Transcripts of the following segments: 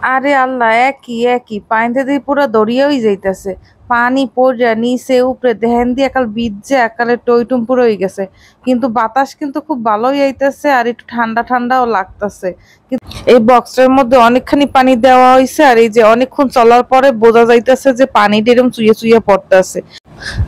আরে আল্লাহ, একই একই পানিতে দিয়ে পুরো দড়িয়েই যাইতেছে। পানি পড়া নিচে উপরে দেহেন দিয়ে একাল ভিজে একালে টইটুম পুরো হয়ে গেছে। কিন্তু বাতাস কিন্তু খুব ভালোই আইতেছে আর একটু ঠান্ডা ঠান্ডাও লাগতেছে। এই বক্সের মধ্যে অনেকখানি পানি দেওয়া হয়েছে আর এই যে অনেকক্ষণ চলার পরে বোঝা যাইতেছে যে পানিটা এরকম চুইয়ে চুইয়ে পড়তেছে।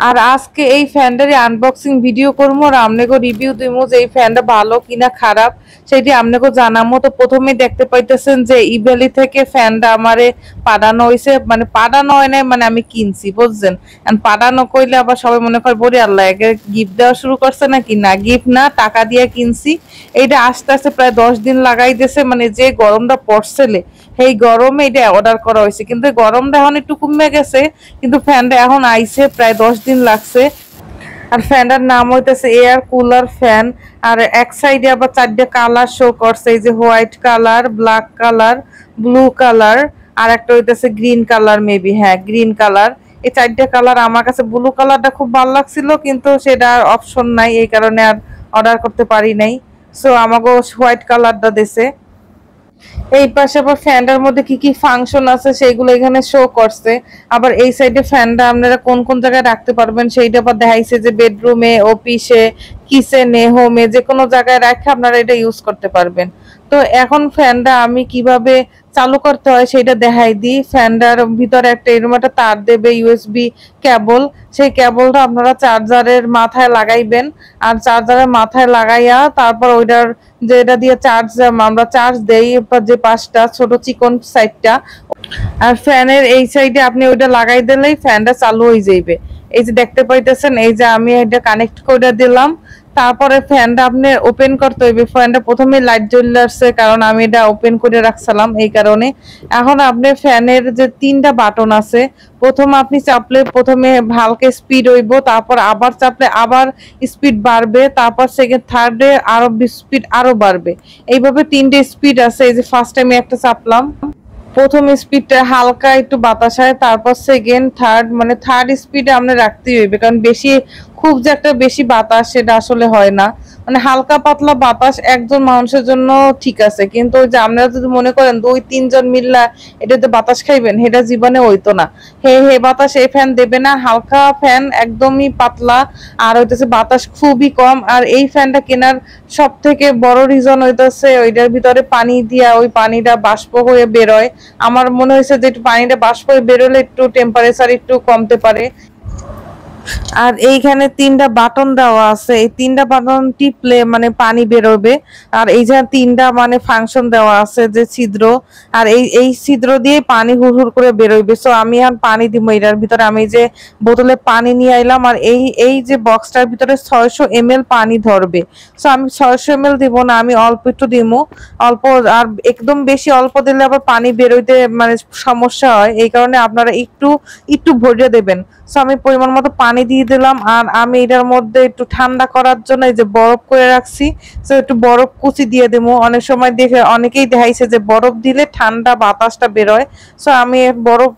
আর আজকে এই ফ্যানটারই আনবক্সিং ভিডিও করবো আর আপনাকে রিভিউ দিব যে এই ফ্যানটা ভালো কিনা খারাপ সেটি আপনাকে জানাবো। তো প্রথমেই দেখতে পাইতেছেন যে ইভ্যালি থেকে ফ্যানটা আমারে পাঠানো হয়েছে, মানে পাঠানো হয় নাই, মানে আমি কিনছি বুঝছেন। পাঠানো কইলে আবার সবাই মনে করে বলি আল্লাহ একে গিফট দেওয়া শুরু করছে নাকি, না গিফট না, টাকা দিয়ে কিনছি। এইটা আস্তে আস্তে প্রায় 10 দিন লাগাই দিয়েছে, মানে যে গরমটা পড়ছেলে সেই গরমে এটা অর্ডার করা হয়েছে, কিন্তু গরমটা এখন একটু কমে গেছে, কিন্তু ফ্যানটা এখন আইছে প্রায় 10 দিন লাগছে। আর ফ্যানটার নাম হইতেছে এয়ার কুলার ফ্যান। আর এক সাইডে আবার 4টে কালার শো করছে, এই যে white colour, black colour, blue colour, আর একটা হইতেছে গ্রিন কালার, মেবি হ্যাঁ গ্রিন কালার। এই 4টে কালার, আমার কাছে ব্লু কালারটা খুব ভালো লাগছিল কিন্তু সেটা অপশন নাই, এই কারণে আর অর্ডার করতে পারি নাই। সো আমাকে হোয়াইট কালারটা দিছে। এই পাশে আবার ফ্যানটার মধ্যে কি কি ফাংশন আছে সেইগুলো এখানে শো করছে। আবার এই সাইডে ফ্যানটা আপনারা কোন কোন জায়গায় রাখতে পারবেন সেইটা আবার দেখাইছে, যে বেডরুমে, অফিসে, কিচেনে, হোমে, যে কোনো জায়গায় রেখে আপনারা এটা ইউজ করতে পারবেন। তো এখন ফ্যানটা আমি কিভাবে চালু করতে হয় সেটা দেখাই দিই। ফ্যানটার ভিতরে একটা এরকম একটা তার দেবে, ইউএসবি কেবল। সেই কেবলটা আপনারা চার্জারের মাথায় লাগাইবেন, আর চার্জারের মাথায় লাগাইয়া তারপর ওইটার যেটা দিয়ে আমরা চার্জ দেই, যে পাশটা ছোট চিকন সাইডটা, আর ফ্যানের এই সাইডে আপনি ওইটা লাগাই দিলেই ফ্যানটা চালু হয়ে যাইবে। এই যে দেখতে পাইতেছেন, এই যে আমি এটা কানেক্ট করে দিলাম। তারপরে ফ্যানটা আপনি ওপেন করতে হইবে। ফ্যানটা প্রথমে লাইট জ্বলে আসছে কারণ আমি এটা ওপেন করে রাখছিলাম, এই কারণে। এখন আপনি ফ্যানের যে 3টা বাটন আছে, প্রথম আপনি চাপলে প্রথমে হালকা স্পিড হইব, তারপর আবার চাপলে আবার স্পিড বাড়বে, তারপর সেকেন্ড থার্ডে আরো স্পিড আরো বাড়বে। এইভাবে 3টে স্পিড আছে। এই যে ফার্স্ট টাইমে একটা চাপলাম, প্রথম স্পিডটা হালকা একটু বাতাস হয়, তারপর সেকেন্ড থার্ড, মানে থার্ড স্পিডে আমরা রাখতেই হইবে, কারণ বেশি খুব যে একটা বেশি বাতাস সেটা আসলে হয় না। মানে হালকা পাতলা বাতাস একজন মানুষের জন্য ঠিক আছে, কিন্তু ওই যে আপনারা যদি মনে করেন 2-3 জন মিল্লা এটাতে বাতাস খাইবেন, সেটা জীবনে হইতো না। হে হে বাতাস এই ফ্যান দেবে না, হালকা ফ্যান একদমই পাতলা, আর হইতেছে বাতাস খুবই কম। আর এই ফ্যানটা কেনার সব থেকে বড় রিজন হইতেছে ওইটার ভিতরে পানি দিয়া ওই পানিটা বাষ্প হয়ে বেরোয়। আমার মনে হয়েছে যে একটু পানিটা বাষ্প হয়ে বেরোলে একটু টেম্পারেচার একটু কমতে পারে। আর এইখানে 3টা বাটন দেওয়া আছে, এই 3টা বাটন টিপলে মানে পানি বেরোবে। আর এই যে 3টা মানে ফাংশন দেওয়া আছে যে ছিদ্র, আর এই এই ছিদ্র দিয়ে পানি হুড় করে বেরোবে। সো আমি এখন পানি দিব এটার ভিতরে। আমি যে বোতলে পানি নিয়ে আইলাম, আর এই এই যে বক্সটার ভিতরে 600 ml পানি ধরবে। সো আমি 600 ml দিব না, আমি অল্প একটু দিব, অল্প। আর একদম বেশি অল্প দিলে আবার পানি বেরোইতে মানে সমস্যা হয়, এই কারণে আপনারা একটু একটু ভরে দেবেন। সো আমি পরিমাণ মতো পানি দিয়ে দিলাম। আর আমি এটার মধ্যে একটু ঠান্ডা করার জন্য এই যে বরফ করে রাখছি, সো একটু বরফ কুচি দিয়ে দেবো। অনেক সময় দেখে অনেকেই দেখাইছে যে বরফ দিলে ঠান্ডা বাতাসটা বেরোয়। সো আমি বরফ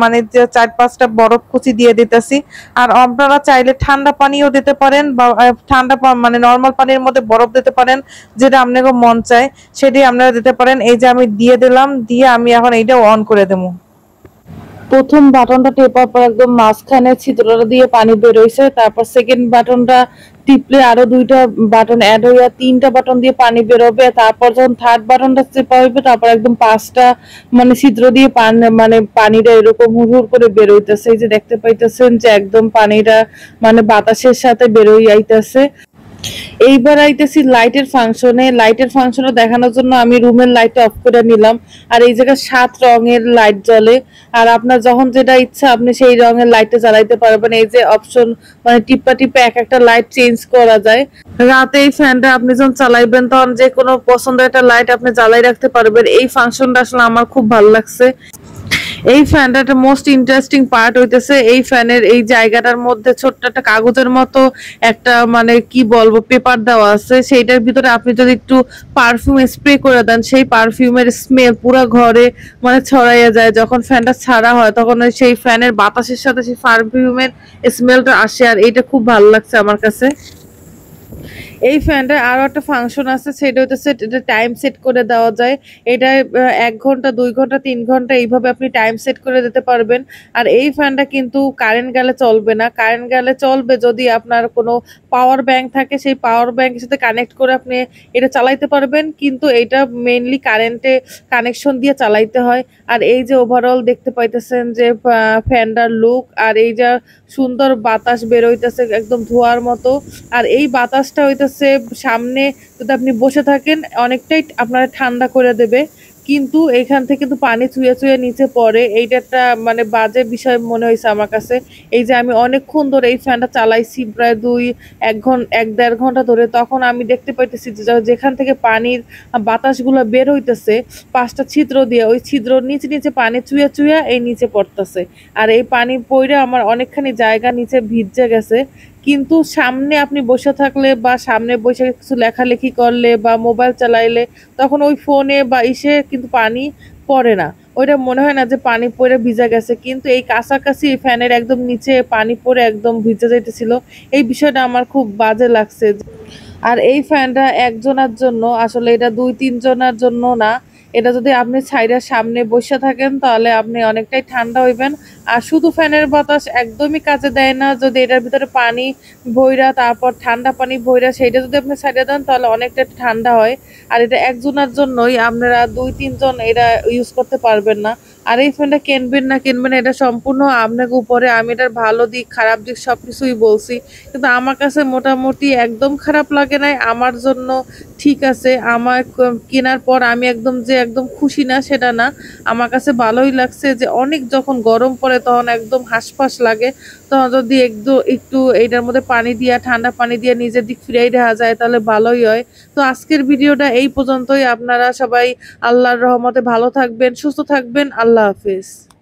মানে যে 4-5টা বরফ কুচি দিয়ে দিতেছি। আর আপনারা চাইলে ঠান্ডা পানিও দিতে পারেন, বা ঠান্ডা মানে নর্মাল পানির মধ্যে বরফ দিতে পারেন, যেটা আপনাকে মন চায় সেটি আপনারা দিতে পারেন। এই যে আমি দিয়ে দিলাম, দিয়ে আমি এখন এইটা অন করে দেবো। প্রথম বাটনটা টেপার পর একদম মাঝখানে ছিদ্রটা দিয়ে পানি বের হইছে, তারপর সেকেন্ড বাটনটা টিপলে আরো 2টা বাটন অ্যাড হইয়া 3টা বাটন দিয়ে পানি বের হবে। তারপর যখন থার্ড বাটনটা চেপা হইবে, তারপর একদম 5টা মানে ছিদ্র দিয়ে মানে পানিটা এরকম হুড় করে বের হইতেছে। এই যে দেখতে পাইতেছেন যে একদম পানিটা মানে বাতাসের সাথে বের হই আইতেছে। এইবার আইতেছি লাইটের ফাংশনে। লাইটের ফাংশনে দেখানোর জন্য আমি রুমের লাইট অফ করে নিলাম। আর এই জায়গায় 7 রঙের লাইট জ্বলে, আর আপনার যখন যেটা ইচ্ছা আপনি সেই রঙের লাইটটা জ্বালাইতে পারবেন। এই যে অপশন মানে টিপা টিপে এক একটা লাইট চেঞ্জ করা যায়। রাতে এই ফ্যানটা আপনি যখন চালাইবেন তখন যে কোনো পছন্দের একটা লাইট আপনি জ্বালাই রাখতে পারবেন। এই ফাংশনটা আসলে আমার খুব ভালো লাগছে। এই ফ্যানটা একটা মোস্ট ইন্টারেস্টিং পার্ট হইতেছে, এই ফ্যানের এই জায়গাটার মধ্যে ছোট্ট একটা কাগজের মতো একটা মানে কি বলবো পেপার দেওয়া আছে। সেইটার ভিতরে আপনি যদি একটু পারফিউম স্প্রে করে দেন, সেই পারফিউমের স্মেল পুরো ঘরে মানে ছড়াইয়া যায়। যখন ফ্যানটা ছাড়া হয় তখন সেই ফ্যানের বাতাসের সাথে সেই পারফিউমের স্মেলটা আসে, আর এইটা খুব ভালো লাগছে আমার কাছে। এই ফ্যানটার আরো একটা ফাংশন আছে, সেটা হচ্ছে এটা টাইম সেট করে দেওয়া যায়। এটা 1 ঘন্টা 2 ঘন্টা 3 ঘন্টা এইভাবে আপনি টাইম সেট করে দিতে পারবেন। আর এই ফ্যানটা কিন্তু কারেন্ট গেলে চলবে না, কারেন্ট গেলে চলবে যদি আপনার কোনো পাওয়ার ব্যাংক থাকে, সেই পাওয়ার ব্যাংকের সাথে কানেক্ট করে আপনি এটা চালাইতে পারবেন, কিন্তু এটা মেইনলি কারেন্টে কানেকশন দিয়ে চালাইতে হয়। আর এই যে ওভারঅল দেখতে পাইতেছেন যে ফ্যানটার লুক, আর এই যা সুন্দর বাতাস বের হইতেছে একদম ধোঁয়ার মতো। আর এই বাতাসটা হইতেছে সামনে যদি আপনি বসে থাকেন অনেকটাই আপনার ঠান্ডা করে দেবে, কিন্তু এইখান থেকে কিন্তু পানি চুয়ে চুয়ে নিচে পড়ে। এইটা একটা মানে বাজে বিষয় মনে হয়েছে আমার কাছে। এই যে আমি অনেকক্ষণ ধরে এই ফ্যানটা চালাইছি, প্রায় 1-1.5 ঘন্টা ধরে, তখন আমি দেখতে পাইতেছি যে যেখান থেকে পানির বাতাসগুলো বের হইতেছে 5টা ছিদ্র দিয়ে, ওই ছিদ্রর নিচে নিচে পানি চুয়ে চুয়ে এই নিচে পড়তেছে। আর এই পানি পইড়ে আমার অনেকখানি জায়গা নিচে ভিজে গেছে। কিন্তু সামনে আপনি বসে থাকলে বা সামনে বসে কিছু লেখালেখি করলে বা মোবাইল চালাইলে তখন ওই ফোনে বা ইসে কিন্তু পানি পড়ে না, ওইটা মনে হয় না যে পানি পড়ে ভিজা গেছে। কিন্তু এই কাছাকাছি ফ্যানের একদম নিচে পানি পড়ে একদম ভিজে যাইতেছিল, এই বিষয়টা আমার খুব বাজে লাগছে। আর এই ফ্যানটা একজনের জন্য, আসলে এটা 2-3 জনের জন্য না। এটা যদি আপনি ছাইড়া সামনে বসে থাকেন তাহলে আপনি অনেকটাই ঠান্ডা হইবেন। আর শুধু ফ্যানের বাতাস একদমই কাজে দেয় না, যদি এটার ভিতরে পানি ভইরা তারপর ঠান্ডা পানি ভইরা সেইটা যদি আপনি ছাইড়া দেন তাহলে অনেকটা ঠান্ডা হয়। আর এটা একজনের জন্যই, আপনারা 2-3 জন এটা ইউজ করতে পারবেন না। আর এই ফ্যানটা কিনবেন না কিনবেন না এটা সম্পূর্ণ আপনাকে উপরে। আমি এটার ভালো দিক খারাপ দিক সবকিছুই বলছি, কিন্তু আমার কাছে মোটামুটি একদম খারাপ লাগে নাই, আমার জন্য ঠিক আছে। আমার কেনার পর আমি একদম যে একদম খুশি না সেটা না, আমার কাছে ভালোই লাগছে। যে অনেক যখন গরম পড়ে তখন একদম হাঁসফাঁস লাগে, তখন যদি একটু এইটার মধ্যে পানি দিয়া ঠান্ডা পানি দিয়ে নিজের দিক ফিরাই দেওয়া যায় তাহলে ভালোই হয়। তো আজকের ভিডিওটা এই পর্যন্তই। আপনারা সবাই আল্লাহর রহমতে ভালো থাকবেন, সুস্থ থাকবেন। আল্লাহ হাফিজ।